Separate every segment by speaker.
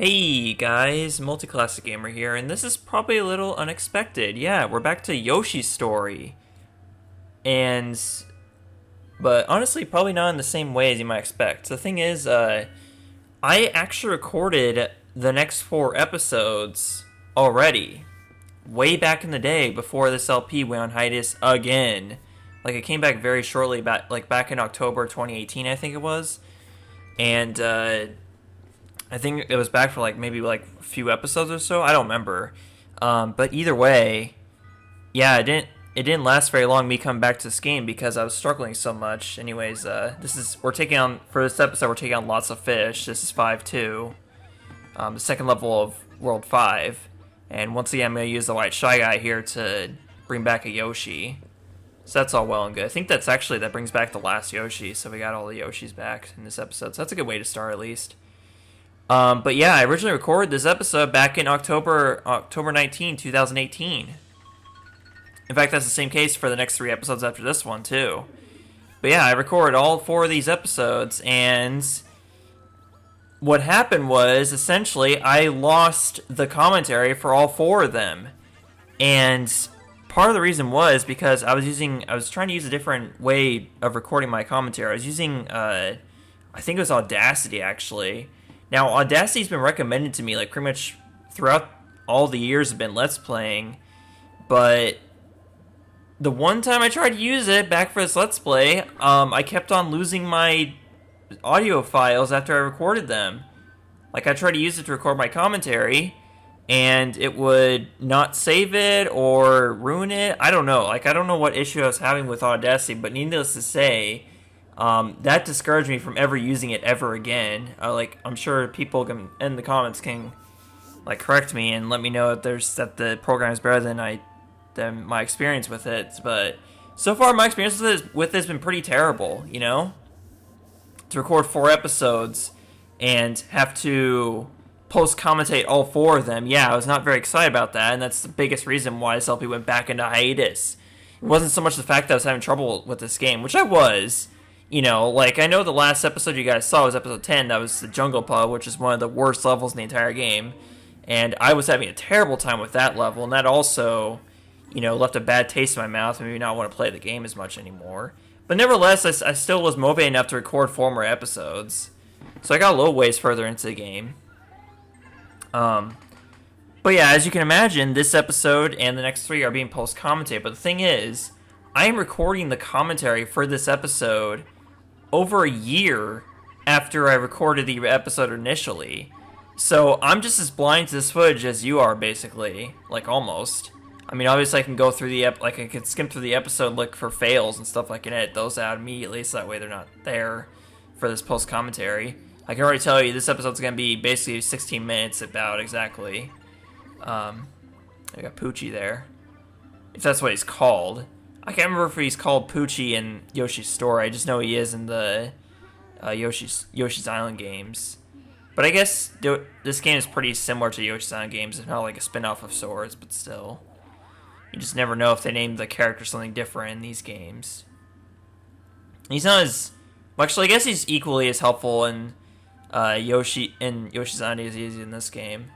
Speaker 1: Hey guys, Multiclassic Gamer here, and this is probably a little unexpected. Yeah, we're back to Yoshi's story. And, but honestly, probably not in the same way as you might expect. The thing is, I actually recorded the next 4 episodes already. Way back in the day, before this LP went on hiatus again. Like, it came back very shortly, back in October 2018, I think it was. And, I think it was back for maybe a few episodes or so. I don't remember. But either way, yeah, it didn't last very long. Me coming back to this game because I was struggling so much. Anyways, we're taking on for this episode. We're taking on lots of fish. This is 5-2, the second level of World 5, and once again I'm gonna use the White Shy Guy here to bring back a Yoshi. So that's all well and good. I think that brings back the last Yoshi. So we got all the Yoshis back in this episode. So that's a good way to start at least. But yeah, I originally recorded this episode back in October 19, 2018. In fact, that's the same case for the next 3 episodes after this one, too. But yeah, I recorded all 4 of these episodes, and what happened was, essentially, I lost the commentary for all 4 of them. And part of the reason was because I was trying to use a different way of recording my commentary. I was using, I think it was Audacity, actually. Now, Audacity's been recommended to me, pretty much throughout all the years I've been Let's Playing, but the one time I tried to use it back for this Let's Play, I kept on losing my audio files after I recorded them. I tried to use it to record my commentary, and it would not save it or ruin it. I don't know. I don't know what issue I was having with Audacity, but needless to say, that discouraged me from ever using it ever again. I'm sure people in the comments can correct me and let me know that the program is better than my experience with it. But so far, my experience with it has been pretty terrible. To record 4 episodes and have to post commentate all 4 of them. Yeah, I was not very excited about that, and that's the biggest reason why this LP went back into hiatus. It wasn't so much the fact that I was having trouble with this game, which I was. I know the last episode you guys saw was episode 10. That was the Jungle Pub, which is one of the worst levels in the entire game. And I was having a terrible time with that level. And that also, left a bad taste in my mouth and made me not want to play the game as much anymore. But nevertheless, I still was motivated enough to record 4 more episodes. So I got a little ways further into the game. But yeah, as you can imagine, this episode and the next 3 are being post-commentated. But the thing is, I am recording the commentary for this episode over a year after I recorded the episode initially. So I'm just as blind to this footage as you are, basically. Almost. I mean, obviously I can go through I can skim through the episode, look for fails and stuff, and edit those out immediately, so that way they're not there for this post-commentary. I can already tell you this episode's going to be basically 16 minutes about exactly. I got Poochie there. If that's what he's called. I can't remember if he's called Poochie in Yoshi's story. I just know he is in the Yoshi's Island games. But I guess this game is pretty similar to Yoshi's Island games. It's not like a spin-off of sorts, but still. You just never know if they named the character something different in these games. He's not as... Well, actually, I guess he's equally as helpful in Yoshi's Island as he is in this game.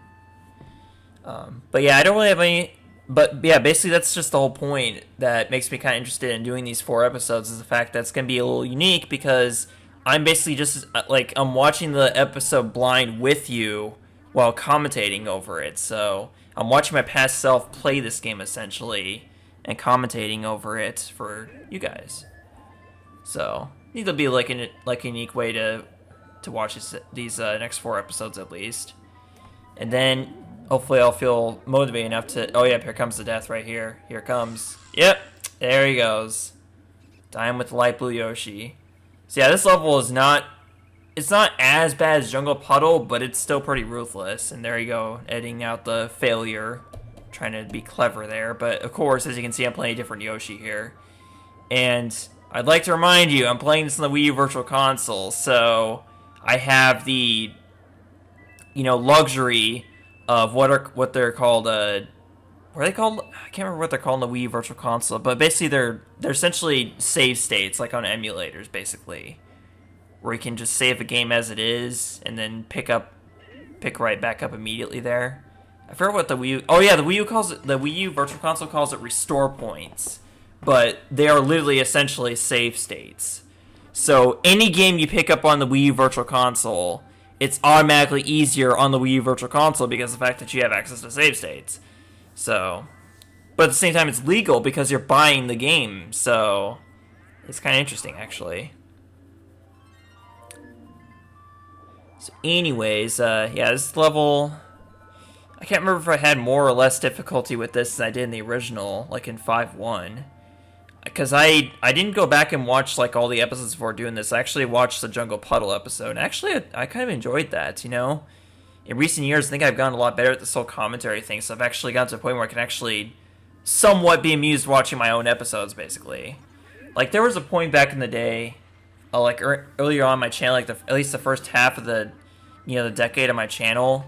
Speaker 1: But yeah, I don't really have any... But yeah, basically that's just the whole point that makes me kind of interested in doing these 4 episodes, is the fact that it's going to be a little unique because I'm basically just, I'm watching the episode blind with you while commentating over it. So I'm watching my past self play this game, essentially, and commentating over it for you guys. So I think there'll be a unique way to watch these next 4 episodes at least. And then hopefully I'll feel motivated enough to... Oh, yep, here comes the death right here. Here it comes. Yep, there he goes. Dying with the light blue Yoshi. So yeah, this level is not... It's not as bad as Jungle Puddle, but it's still pretty ruthless. And there you go, editing out the failure. Trying to be clever there. But, of course, as you can see, I'm playing a different Yoshi here. And I'd like to remind you, I'm playing this on the Wii U Virtual Console. So I have the, luxury of what they're called, what are they called? I can't remember what they're called in the Wii Virtual Console, but basically they're essentially save states, like on emulators, basically, where you can just save a game as it is, and then pick up pick right back up immediately there. I forgot what the Wii U... Oh yeah, the Wii U Virtual Console calls it restore points. But they are literally essentially save states. So any game you pick up on the Wii U Virtual Console, it's automatically easier on the Wii U Virtual Console because of the fact that you have access to save states. So... But at the same time, it's legal because you're buying the game, so... It's kind of interesting, actually. So anyways, yeah, this level... I can't remember if I had more or less difficulty with this than I did in the original, like in 5.1. Because I didn't go back and watch like all the episodes before doing this. I actually watched the Jungle Puddle episode. And actually, I kind of enjoyed that, you know? In recent years, I think I've gotten a lot better at this whole commentary thing, so I've actually gotten to a point where I can actually somewhat be amused watching my own episodes, basically. Like, there was a point back in the day, like earlier on my channel, like at least the first half of the, the decade of my channel,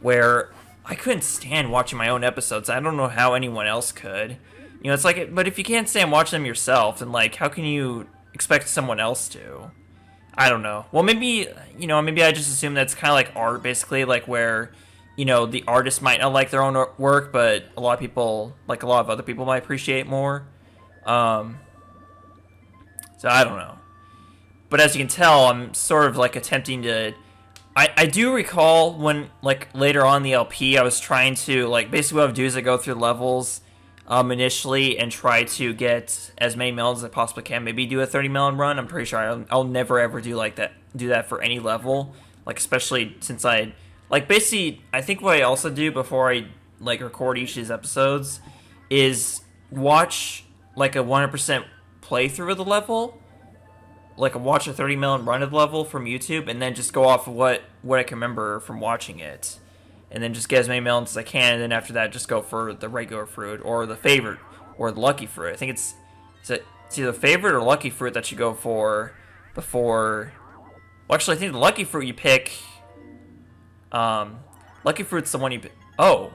Speaker 1: where I couldn't stand watching my own episodes. I don't know how anyone else could. It's like, but if you can't stand watching them yourself, then like, how can you expect someone else to? I don't know. Well, maybe, maybe I just assume that's kind of like art, basically, like where, the artist might not like their own work, but a lot of people, like a lot of other people might appreciate more. So I don't know. But as you can tell, I'm sort of like attempting to... I do recall when, like, later on in the LP, I was trying to, like, basically what I would do is I go through levels initially and try to get as many melons as I possibly can. Maybe do a 30 melon run. I'm pretty sure I'll never ever do that for any level. Like, especially since basically, I think what I also do before I, like, record each of these episodes is watch, like, a 100% playthrough of the level. Like, watch a 30 melon run of the level from YouTube, and then just go off of what I can remember from watching it. And then just get as many melons as I can, and then after that, just go for the regular fruit, or the favorite, or the lucky fruit. I think it's either favorite or lucky fruit that you go for before... Well, actually, I think the lucky fruit you pick... lucky fruit's the one you pick... Oh!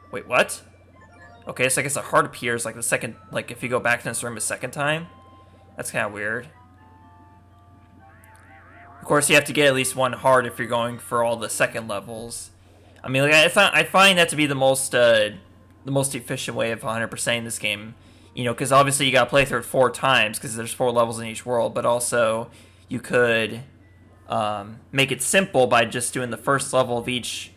Speaker 1: Wait, what? Okay, so I guess a heart appears, like, the second... Like, if you go back to this room a second time? That's kind of weird. Of course, you have to get at least one heart if you're going for all the second levels. I mean, like, I find that to be the most efficient way of 100%ing this game. Because obviously you gotta play through it 4 times, because there's 4 levels in each world, but also you could make it simple by just doing the first level of each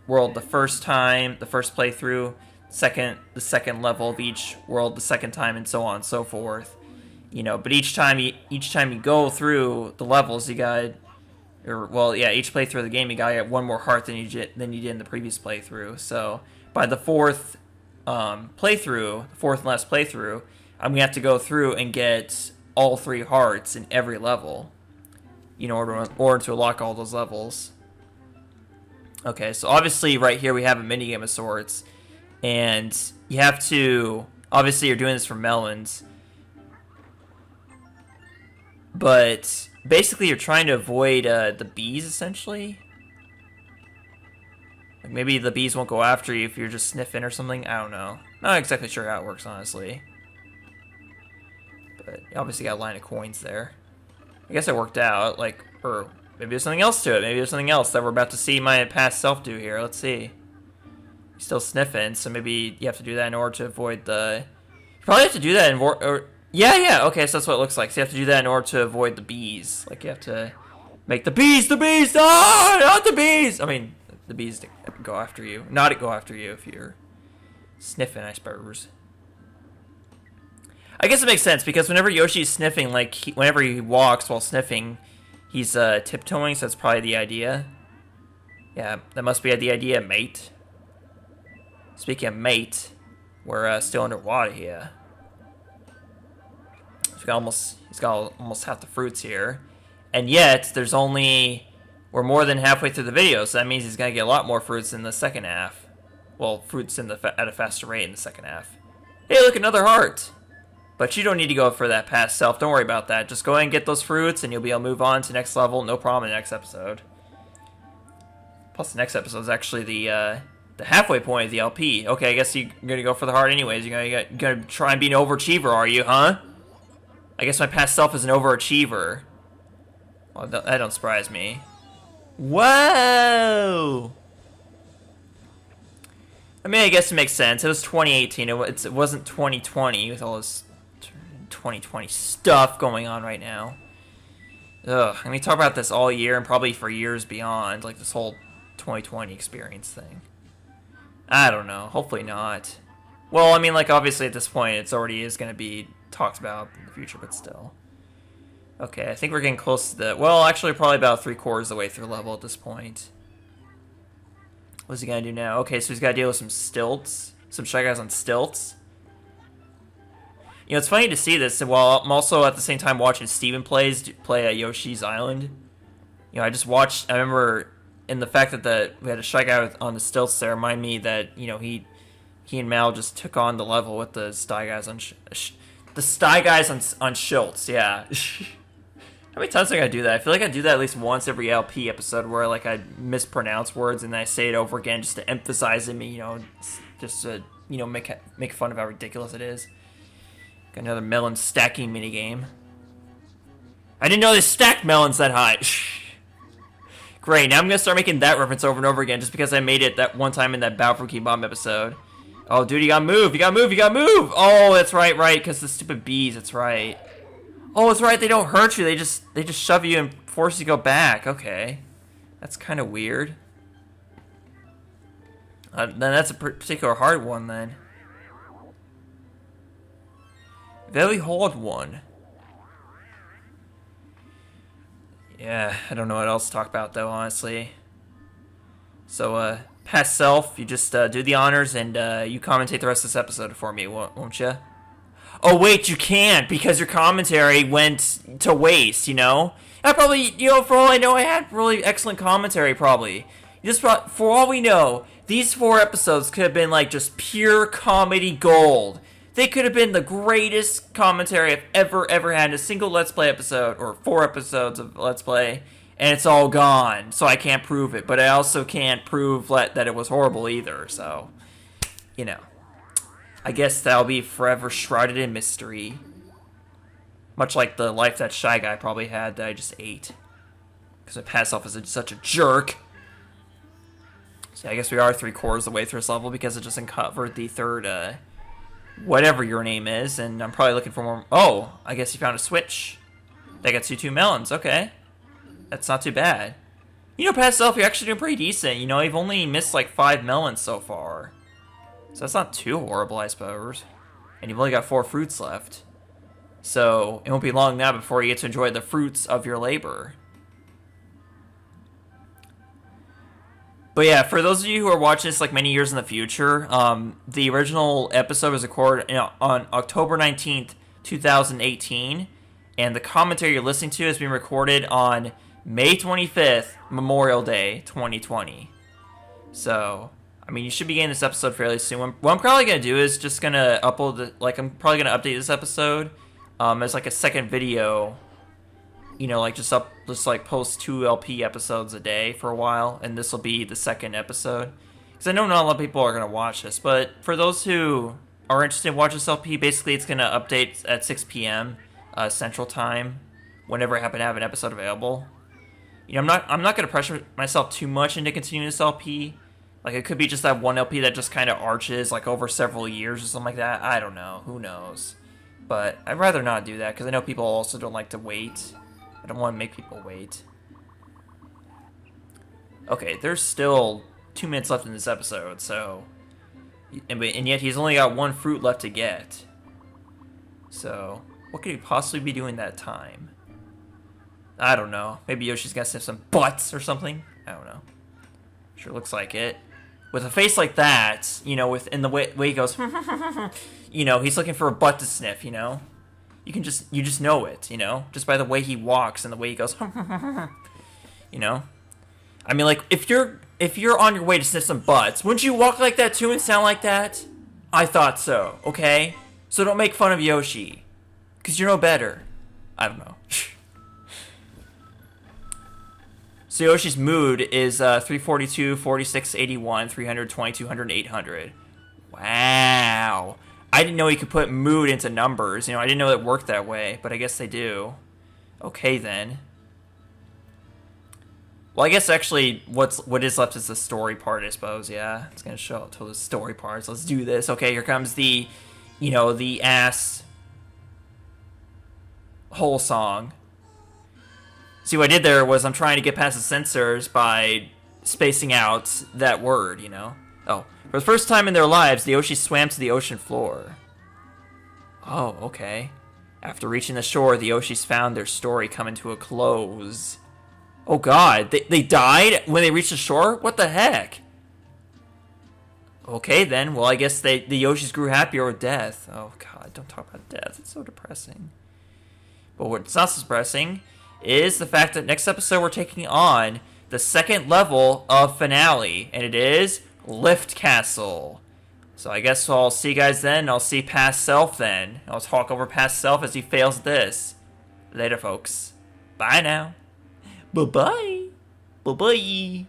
Speaker 1: world the first time, the first playthrough, the second level of each world the second time, and so on and so forth. But each time you go through the levels, you got, each playthrough of the game, you gotta get one more heart than you did in the previous playthrough. So by the fourth playthrough, the fourth and last playthrough, I'm gonna have to go through and get all 3 hearts in every level, in order to unlock all those levels. Okay, so obviously right here we have a minigame of sorts, and you have to, obviously you're doing this for melons. But basically, you're trying to avoid the bees, essentially. Like, maybe the bees won't go after you if you're just sniffing or something. I don't know. Not exactly sure how it works, honestly. But you obviously got a line of coins there. I guess it worked out. Like, or maybe there's something else to it. Maybe there's something else that we're about to see my past self do here. Let's see. He's still sniffing, so maybe you have to do that in order to avoid the... You probably have to do that in... Yeah, okay, so that's what it looks like. So you have to do that in order to avoid the bees. Like, you have to make the bees! Oh, not the bees! I mean, the bees go after you. Not go after you if you're sniffing, I suppose. I guess it makes sense, because whenever Yoshi's sniffing, like, whenever he walks while sniffing, he's tiptoeing, so that's probably the idea. Yeah, that must be the idea, mate. Speaking of mate, we're still underwater here. He's got almost half the fruits here, and yet we're more than halfway through the video, so that means he's gonna get a lot more fruits in the second half. Well, fruits at a faster rate in the second half. Hey, look, another heart. But you don't need to go for that past self. Don't worry about that. Just go ahead and get those fruits, and you'll be able to move on to the next level. No problem in the next episode. Plus, the next episode is actually the halfway point of the LP. Okay, I guess you're gonna go for the heart anyways. You're gonna try and be an overachiever, are you, huh? I guess my past self is an overachiever. Well, that don't surprise me. Whoa! I mean, I guess it makes sense. It was 2018. It wasn't 2020 with all this 2020 stuff going on right now. Ugh, I mean, talk about this all year and probably for years beyond, like this whole 2020 experience thing. I don't know. Hopefully not. Well, I mean, like, obviously at this point, it's already is going to be talked about in the future, but still. Okay, I think we're getting close to the... Well, actually, probably about 3/4 of the way through the level at this point. What's he going to do now? Okay, so he's got to deal with some stilts. Some Shy Guys on stilts. You know, it's funny to see this while I'm also at the same time watching Steven play at Yoshi's Island. You know, I remember... And the fact that we had a Shy Guy on the stilts there remind me that, you know, he and Mal just took on the level with the Sty Guys on on Schultz, yeah. How many times am I gonna do that? I feel like I do that at least once every LP episode where like I mispronounce words and I say it over again just to emphasize it, you know, just to, you know, make fun of how ridiculous it is. Got another melon stacking minigame. I didn't know they stacked melons that high. Great, now I'm going to start making that reference over and over again just because I made it that one time in that Bow from King Bomb episode. Oh, dude, you gotta move, you gotta move, you gotta move! Oh, that's right, because the stupid bees, that's right. Oh, that's right, they don't hurt you, they just shove you and force you to go back. Okay. That's kind of weird. Then that's a particular hard one, then. Very hard one. Yeah, I don't know what else to talk about, though, honestly. So, past self, you just do the honors and you commentate the rest of this episode for me, won't you? Oh, wait, you can't, because your commentary went to waste, you know? I probably, you know, for all I know, I had really excellent commentary, probably. Just for all we know, these 4 episodes could have been, like, just pure comedy gold. They could have been the greatest commentary I've ever had in a single Let's Play episode, or 4 episodes of Let's Play, and it's all gone, so I can't prove it. But I also can't prove that it was horrible either, so, you know. I guess that'll be forever shrouded in mystery. Much like the life that Shy Guy probably had that I just ate. Because I passed off as such a jerk. So I guess we are 3/4 of the way through this level because it just uncovered the third, whatever your name is, and I'm probably looking for more. Oh, I guess you found a switch. That gets you 2 melons. Okay, that's not too bad. You know, past self, you're actually doing pretty decent. You know, you've only missed like 5 melons so far, so that's not too horrible, I suppose. And you've only got 4 fruits left, so it won't be long now before you get to enjoy the fruits of your labor. But yeah, for those of you who are watching this like many years in the future, the original episode was recorded on October 19th, 2018, and the commentary you're listening to has been recorded on May 25th, Memorial Day, 2020. So, I mean, you should be getting this episode fairly soon. What I'm probably going to do is just going to upload, I'm probably going to update this episode as like a second video. You know, like just post 2 LP episodes a day for a while, and this will be the second episode. Because I know not a lot of people are going to watch this, but for those who are interested in watching this LP, basically it's going to update at 6 p.m. Central Time, whenever I happen to have an episode available. You know, I'm not going to pressure myself too much into continuing this LP. Like, it could be just that one LP that just kind of arches, like, over several years or something like that. I don't know. Who knows? But I'd rather not do that, because I know people also don't like to wait. I don't want to make people wait. Okay, there's still 2 minutes left in this episode, so... And yet he's only got 1 fruit left to get. So, what could he possibly be doing that time? I don't know. Maybe Yoshi's gonna sniff some butts or something? I don't know. Sure looks like it. With a face like that, you know, in the way he goes... you know, he's looking for a butt to sniff, you know? You just know it, you know, just by the way he walks and the way he goes, you know. I mean, like if you're on your way to sniff some butts, wouldn't you walk like that too and sound like that? I thought so. Okay, so don't make fun of Yoshi, cause you're no better. I don't know. So Yoshi's mood is 342, 46, 81, 320, 200, 800. Wow. I didn't know he could put mood into numbers. You know, I didn't know it worked that way, but I guess they do. Okay, then. Well, I guess actually what is left is the story part, I suppose. Yeah, it's gonna show to the story parts. Let's do this. Okay, here comes the, the ass whole song. See, what I did there was I'm trying to get past the censors by spacing out that word, Oh, for the first time in their lives, the Yoshi swam to the ocean floor. Oh, okay. After reaching the shore, the Yoshis found their story coming to a close. Oh god, they died when they reached the shore? What the heck? Okay then, well I guess the Yoshis grew happier with death. Oh god, don't talk about death, it's so depressing. But what's not so depressing is the fact that next episode we're taking on the second level of finale, and it is Lift Castle. So I guess I'll see you guys then, I'll see Past Self then. I'll talk over Past Self as he fails this. Later folks. Bye now. Bye-bye. Bye-bye.